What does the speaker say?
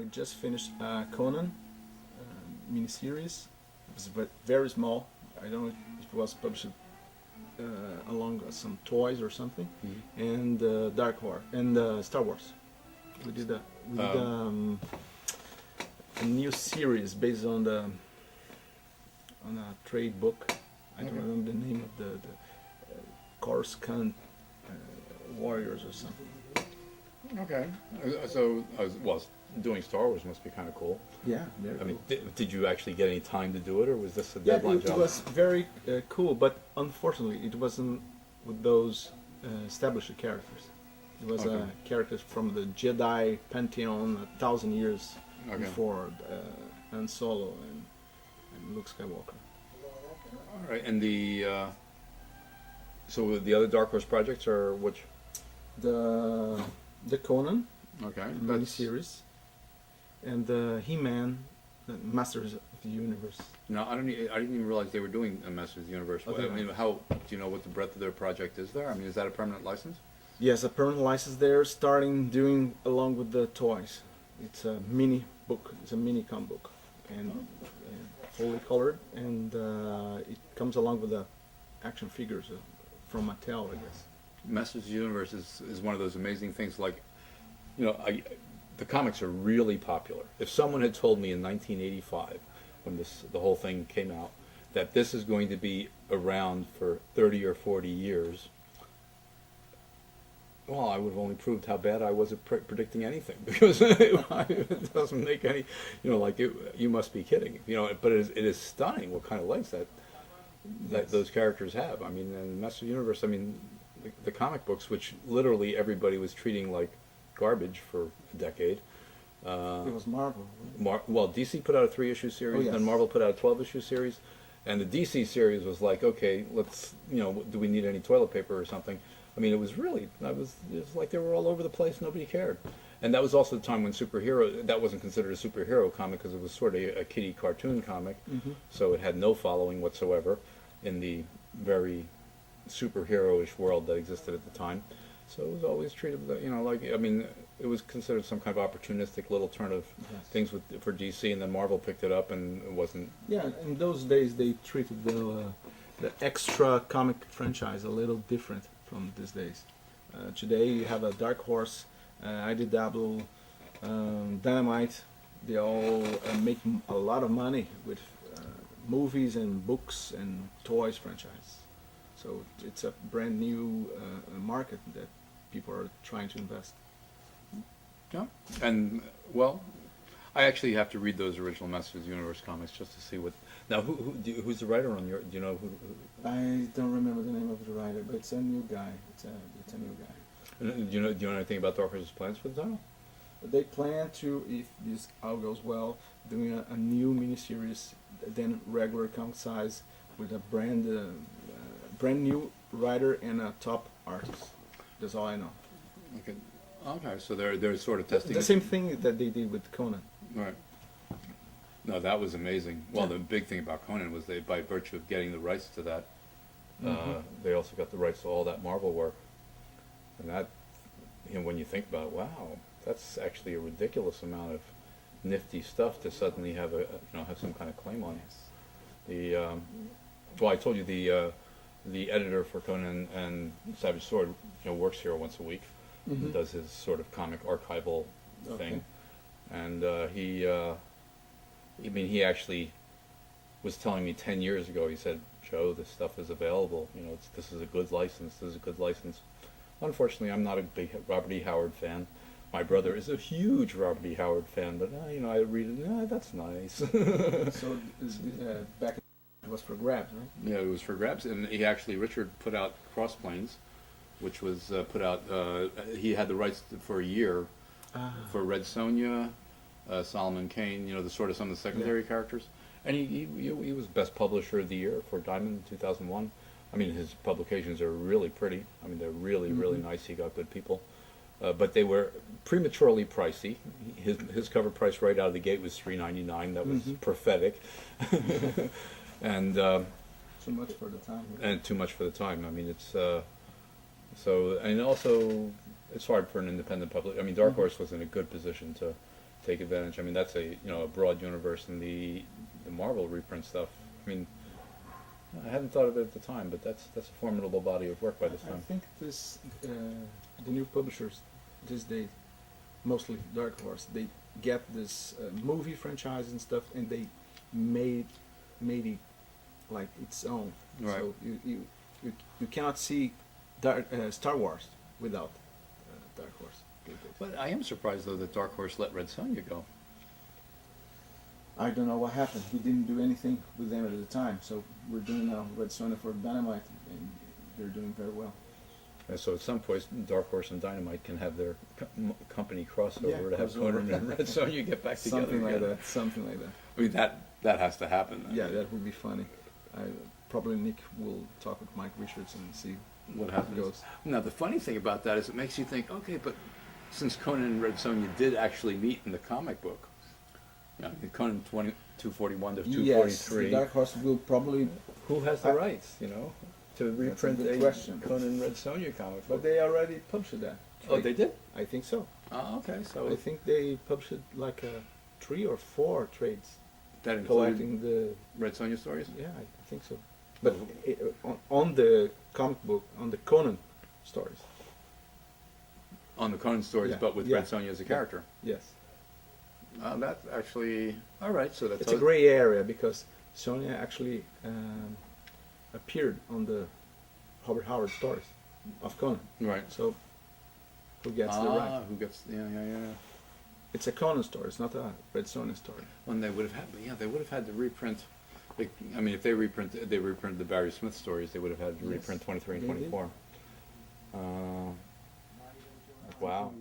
we just finished Conan miniseries. It was very small. I don't know if it was published along some toys or something. And Dark Horse and Star Wars. We did a new series based on a trade book. I don't remember the name of the Coruscant warriors or something. Okay. So, well, doing Star Wars must be kind of cool. Yeah. I mean, did you actually get any time to do it, or was this a deadline job? It was very cool, but unfortunately, it wasn't with those established characters. It was characters from the Jedi pantheon 1,000 years before Han Solo and Luke Skywalker. All right, and so the other Dark Horse projects are which? The Conan miniseries, and the He-Man, the Masters of the Universe. No, I didn't even realize they were doing a Masters of the Universe. Okay. I mean, do you know what the breadth of their project is there? I mean, is that a permanent license? Yes, a permanent license there, starting doing along with the toys. It's a mini book, it's a mini comic book, and fully colored, and it comes along with the action figures from Mattel, I guess. Masters of the Universe is one of those amazing things. Like, you know, the comics are really popular. If someone had told me in 1985, when the whole thing came out, that this is going to be around for 30 or 40 years, well, I would have only proved how bad I was at predicting anything, because it doesn't make any, you know, like you must be kidding, you know. But it is stunning what kind of legs that those characters have. I mean, and Masters of the Universe. I mean, the comic books, which literally everybody was treating like garbage for a decade. It was Marvel. Well, DC put out a 3-issue series, then Marvel put out a 12-issue series, and the DC series was like, okay, let's, you know, do we need any toilet paper or something? I mean, it was like they were all over the place. Nobody cared. And that was also the time when that wasn't considered a superhero comic, because it was sort of a kiddie cartoon comic. So it had no following whatsoever in the very superhero-ish world that existed at the time. So it was always treated, you know, like, I mean, it was considered some kind of opportunistic little turn of things for DC, and then Marvel picked it up, and it wasn't. Yeah, in those days they treated the extra comic franchise a little different from these days. Today you have a Dark Horse, IDW, Dynamite. They all make a lot of money with movies and books and toys franchise. So it's a brand new market that people are trying to invest. Yeah, and well, I actually have to read those original Masters of the Universe comics just to see what. Now, who's the writer on your? Do you know who? I don't remember the name of the writer, but it's a new guy. It's a new guy. Do you know anything about Dark Horse's plans for the title? They plan to, if this all goes well, doing a new miniseries, then regular comic size, with a brand new writer and a top artist. That's all I know. Okay, so they're sort of testing the same thing that they did with Conan. Right. No, that was amazing. Well, the big thing about Conan was they, by virtue of getting the rights to that, they also got the rights to all that Marvel work, and that, you know, when you think about it, wow, that's actually a ridiculous amount of nifty stuff to suddenly have have some kind of claim on. Well, I told you the editor for Conan and Savage Sword, you know, works here once a week. And does his sort of comic archival thing, and he actually was telling me 10 years ago. He said, "Joe, this stuff is available. You know, this is a good license. This is a good license." Unfortunately, I'm not a big Robert E. Howard fan. My brother is a huge Robert E. Howard fan, but you know, I read it. That's nice. So back it was for grabs, right? Yeah, it was for grabs, and Richard put out Crossplanes, which was put out. He had the rights for a year for Red Sonja, Solomon Kane. You know, some of the secondary characters, and he was best publisher of the year for Diamond in 2001. I mean, his publications are really pretty. I mean, they're really really nice. He got good people, but they were prematurely pricey. His cover price right out of the gate was $3.99. That was prophetic, and too much for the time. Right? And too much for the time. I mean, it's. So, and also, it's hard for an independent public. I mean, Dark Horse was in a good position take advantage. I mean, that's a a broad universe, and the Marvel reprint stuff. I mean, I hadn't thought of it at the time, but that's a formidable body of work by this I time. think this the new publishers these days, mostly Dark Horse, they get this movie franchise and stuff, and they made it like its own. Right. So you cannot see Star Wars without Dark Horse. But I am surprised though that Dark Horse let Red Sonja go. I don't know what happened. We didn't do anything with them at the time, so we're doing now Red Sonja for Dynamite, and they're doing very well. And so at some point, Dark Horse and Dynamite can have their company crossover Yeah, to have crossover. Conan and Red Sonja get back together Something like again. that. Something like that. I mean, that has to happen. Yeah, that would be funny. Probably Nick will talk with Mike Richards and see What how it happens. goes. Now, the funny thing about that is it makes you think, okay, but since Conan and Red Sonja did actually meet in the comic book, Conan 241 to 243, Yes, the Dark Horse will probably, who has the rights, to reprint good a question. Conan Red Sonja comic book? but they already published that. Oh, they did? I think so. Oh, okay. So I think they published like 3 or 4 trades that included collecting the. Red Sonja stories? Yeah, I think so. But on the comic book, on the Conan stories. On the Conan stories, Yeah, but with yeah. Red Sonja as a character. Yes. That's actually all right. So that's It's a gray area because Sonia actually appeared on the Robert Howard stories of Conan. right. So who gets the right? Who gets? Yeah. It's a Conan story. It's not a Red Sonja story. When they would have had, they would have had to reprint. Like, I mean, if they reprinted the Barry Smith stories, they would have had to Yes, reprint 23 and they did. 24. Wow.